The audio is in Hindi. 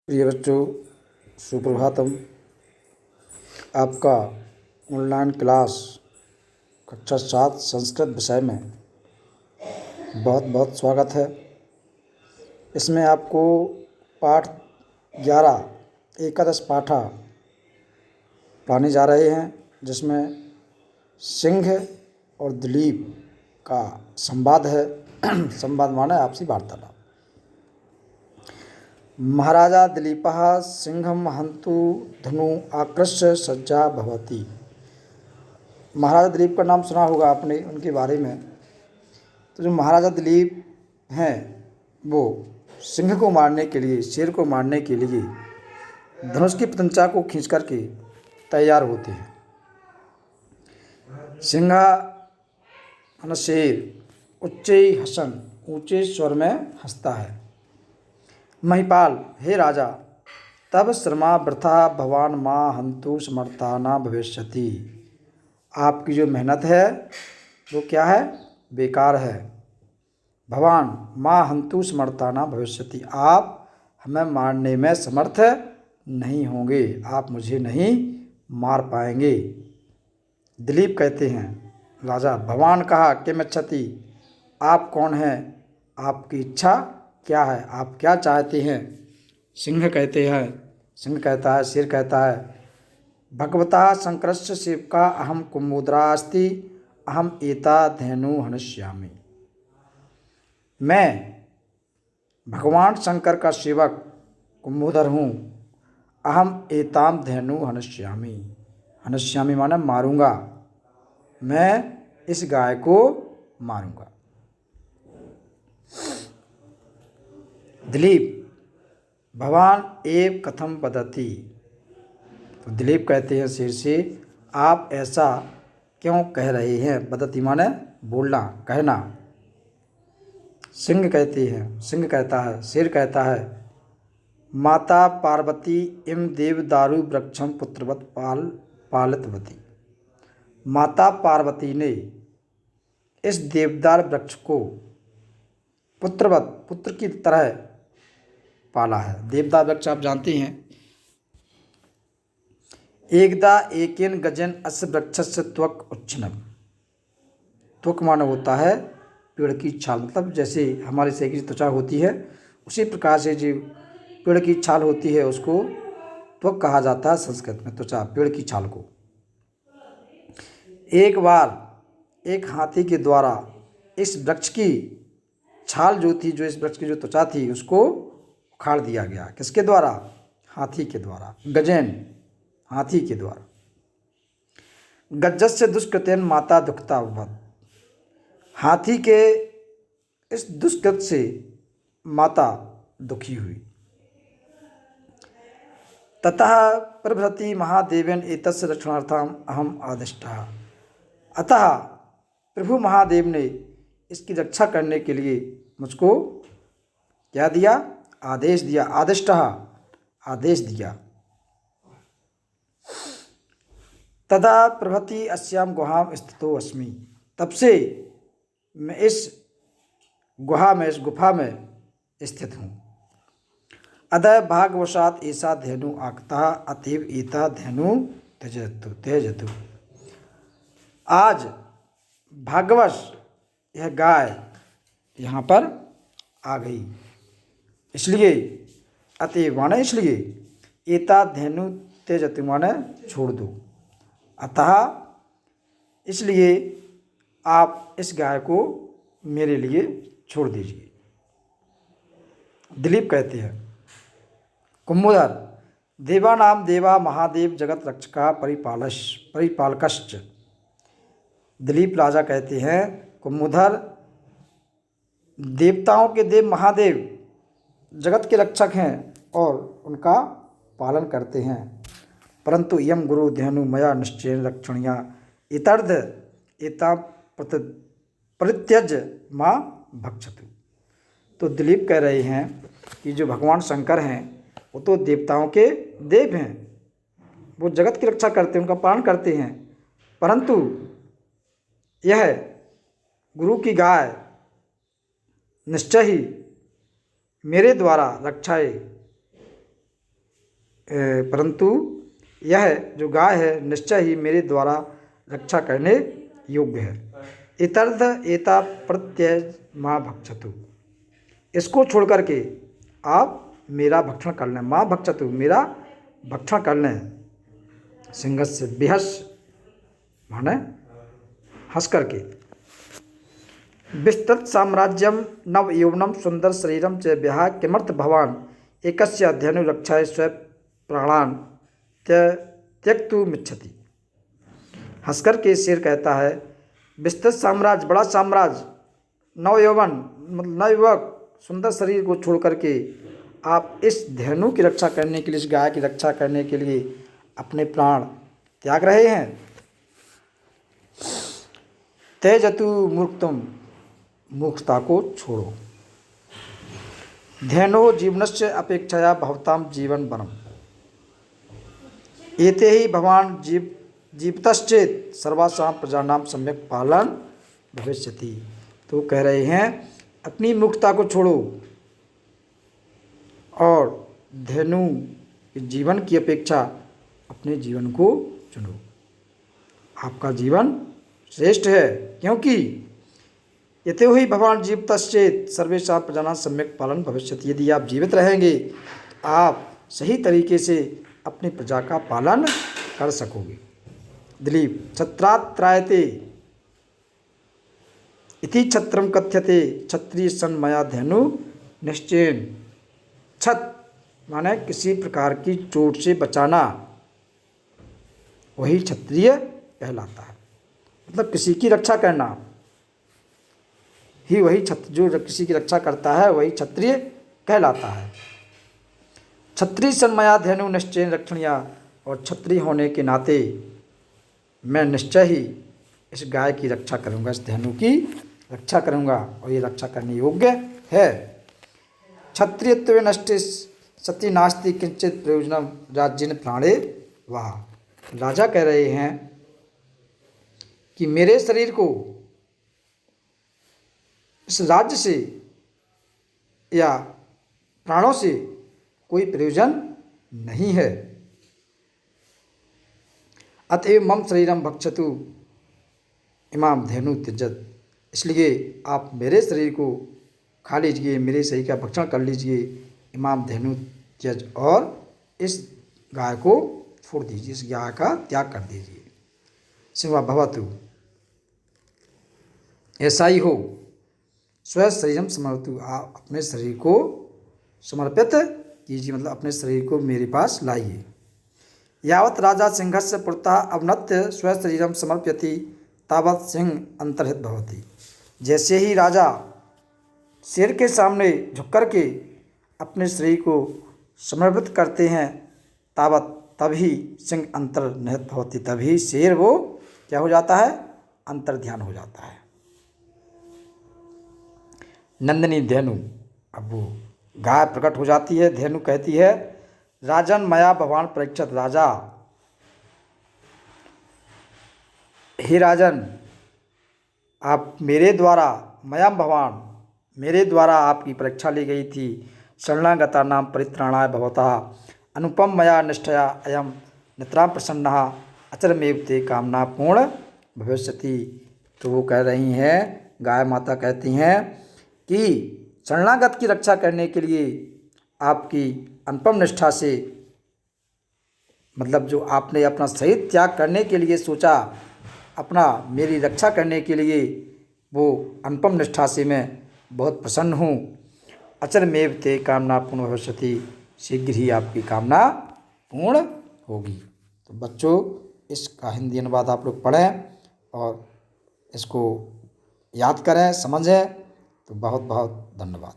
प्रिय बच्चों, सुप्रभातम। आपका ऑनलाइन क्लास कक्षा 7 संस्कृत विषय में बहुत बहुत स्वागत है। इसमें आपको पाठ 11 एकादश पाठा पढ़ाने जा रहे हैं, जिसमें सिंह और दिलीप का संवाद है। संवाद माने आपसी वार्तालाप। महाराजा दिलीपः सिंहं हन्तु धनु आकृष्य सज्जा भवति। महाराजा दिलीप का नाम सुना होगा आपने उनके बारे में। तो जो महाराजा दिलीप हैं वो सिंह को मारने के लिए, शेर को मारने के लिए धनुष की प्रत्यंचा को खींच करके तैयार होते हैं। सिंह माने शेर उच्चे हसन, ऊंचे स्वर में हंसता है। महिपाल, हे राजा, तब श्रमा वृथा भवान माँ हंतु समर्था न भविष्यति। आपकी जो मेहनत है वो क्या है? बेकार है। भवान माँ हंतु समर्था न भविष्यति, आप हमें मारने में समर्थ नहीं होंगे, आप मुझे नहीं मार पाएंगे। दिलीप कहते हैं, राजा भवान कहा किमिच्छति, आप कौन हैं, आपकी इच्छा क्या है, आप क्या चाहते हैं? सिंह कहता है, शेर कहता है, भगवता शंकरस्य सेवका अहम कुमुद्रास्ति अहम एता धेनु हनिष्यामि। मैं भगवान शंकर का सेवक कुमुदर हूँ। अहम एताम धेनु हनिष्यामि, हनिष्यामि माने मारूंगा, मैं इस गाय को मारूंगा। दिलीप, भवान एव कथम वदति। तो दिलीप कहते हैं शेर से, आप ऐसा क्यों कह रहे हैं? वदति माने बोलना, कहना। सिंह कहता है, शेर कहता है, माता पार्वती इम देवदारु वृक्षम पुत्रवत पालितवती। माता पार्वती ने इस देवदार वृक्ष को पुत्रवत, पुत्र की तरह पाला है। देवदार वृक्ष आप जानते हैं। एकदा एकेन गजन अस्य वृक्षस्य त्वक उच्छिन्नम। त्वक माने होता है पेड़ की छाल, मतलब जैसे हमारे शरीर की त्वचा होती है उसी प्रकार से जो पेड़ की छाल होती है उसको त्वक कहा जाता है संस्कृत में, त्वचा, पेड़ की छाल को। एक बार एक हाथी के द्वारा इस वृक्ष की छाल जो थी, जो इस वृक्ष की जो त्वचा थी, उसको उखाड़ दिया गया। किसके द्वारा? हाथी के द्वारा। गजेन, हाथी के द्वारा। गज्जस्य दुष्कृतेन माता दुखता भवत। हाथी के इस दुष्कृत से माता दुखी हुई। ततः प्रभृति महादेवेन एतस्य रक्षणार्थम अहम आदिष्टः। अतः प्रभु महादेव ने इसकी रक्षा करने के लिए मुझको क्या दिया? आदेश दिया। आदिष्टः, आदेश दिया। तदा प्रभृति अस्याम गुहाम स्थितो अस्मि। तब से मैं इस गुफा में स्थित हूँ। अतः भाग्यवशात ऐसा धेनु आगता अतएव एता धेनु त्यजतु। आज भाग्यवश यह गाय यहाँ पर आ गई, इसलिए अतएव माने इसलिए, एता धेनु त्यजतु माने छोड़ दो, अतः इसलिए आप इस गाय को मेरे लिए छोड़ दीजिए। दिलीप कहते हैं, कुमुदर, देवानाम देवा महादेव जगत रक्षका परिपालकश्च। दिलीप राजा कहते हैं, कुमुदर, देवताओं के देव महादेव जगत के रक्षक हैं और उनका पालन करते हैं। परंतु यम गुरु धेनु मया निश्चयेन रक्षणीया इतर्ध एता परित्यज माँ भक्षतु। तो दिलीप कह रहे हैं कि जो भगवान शंकर हैं वो तो देवताओं के देव हैं, वो जगत की रक्षा करते हैं, उनका पालन करते हैं। परंतु यह गुरु की गाय निश्चय ही मेरे द्वारा रक्षाए परंतु यह जो गाय है निश्चय ही मेरे द्वारा रक्षा करने योग्य है। इतर्थ एता प्रत्यय माँ भक्षतु, इसको छोड़ करके आप मेरा भक्षण कर लें। माँ भक्षतु, मेरा भक्षण कर लें। सिंहस्य बिहस माने हंस करके। विस्तृत साम्राज्यम नव यौवनम सुंदर शरीरम च विहाय किमर्थ भवान एकस्य धेनु रक्षाय स्व प्राणान त्यक्तु मिच्छति। हंसकर के शेर कहता है, विस्तृत साम्राज्य, बड़ा साम्राज्य, नव यौवन मतलब नवयुवक, सुंदर शरीर को छोड़ करके आप इस धेनु की रक्षा करने के लिए, इस गाय की रक्षा करने के लिए अपने प्राण त्याग रहे हैं। त्यजतु मूर्खतम, मूर्खता को छोड़ो। धेनो जीवनस्य अपेक्षया भवताम जीवन वनम एते ही भगवान जीवतश्चेत सर्वासां प्रजानां सम्यक पालन भविष्यति। तो कह रहे हैं अपनी मूर्खता को छोड़ो और धेनु जीवन की अपेक्षा अपने जीवन को चुनो। आपका जीवन श्रेष्ठ है, क्योंकि यते ही भगवान जीवतश्चेत सर्वेषां प्रजानां सम्यक पालन भविष्यति। यदि आप जीवित रहेंगे तो आप सही तरीके से अपनी प्रजा का पालन कर सकोगे। दिलीप, छत्रात्रायते इति छत्रम कथ्यते क्षत्रिय सन मया धेनु निश्चयेन। छत माने किसी प्रकार की चोट से बचाना, वही क्षत्रिय कहलाता है। मतलब किसी की रक्षा करना ही वही जो किसी की रक्षा करता है वही क्षत्रिय कहलाता है। क्षत्रिय सन्मया धेनु निश्चय रक्षणीया, और क्षत्रिय होने के नाते मैं निश्चय ही इस गाय की रक्षा करूँगा, इस धेनु की रक्षा करूँगा, और ये रक्षा करने योग्य है। क्षत्रियत्वे नष्टे सती नास्ति किंचित प्रयोजनम राज्येन प्राणे वाह। राजा कह रहे हैं कि मेरे शरीर को इस राज्य से या प्राणों से कोई प्रयोजन नहीं है। अतएव मम शरीरम भक्षतु इमाम धेनु त्यजत, इसलिए आप मेरे शरीर को खा लीजिए, मेरे शरीर का भक्षण कर लीजिए। इमाम धेनु त्यज, और इस गाय को छोड़ दीजिए, इस गाय का त्याग कर दीजिए। सिंह भवतु, ऐसा ही हो। स्व शरीरम समर्पतु, आप अपने शरीर को समर्पित कीजिए, मतलब अपने शरीर को मेरे पास लाइए। यावत राजा सिंहस्य पुरतः अवनत्य स्व शरीरम समर्प्यति तावत सिंह अंतर्हित भवति। जैसे ही राजा शेर के सामने झुक कर के अपने शरीर को समर्पित करते हैं, तावत तभी सिंह अंतर्निहित भवति, तभी शेर वो क्या हो जाता है, अंतर्ध्यान हो जाता है। नंदिनी धेनु, अब वो गाय प्रकट हो जाती है। धेनु कहती है, राजन मया भगवान परीक्षित, राजा हे राजन, आप मेरे द्वारा, मयम भगवान, मेरे द्वारा आपकी परीक्षा ली गई थी। शरणागता नाम परित्राणाय भवतः अनुपम मया निष्ठया अयम नितराम प्रसन्नः अचरमेव ते कामना पूर्ण भविष्यति। तो वो कह रही हैं, गाय माता कहती हैं कि शरणागत की रक्षा करने के लिए आपकी अनुपम निष्ठा से, मतलब जो आपने अपना शरीर त्याग करने के लिए सोचा, अपना मेरी रक्षा करने के लिए, वो अनुपम निष्ठा से मैं बहुत प्रसन्न हूँ। अचरमेव ते कामना पूर्ण भविष्यति, शीघ्र ही आपकी कामना पूर्ण होगी। तो बच्चों, इसका हिंदी अनुवाद आप लोग पढ़ें और इसको याद करें, समझें। तो बहुत बहुत धन्यवाद।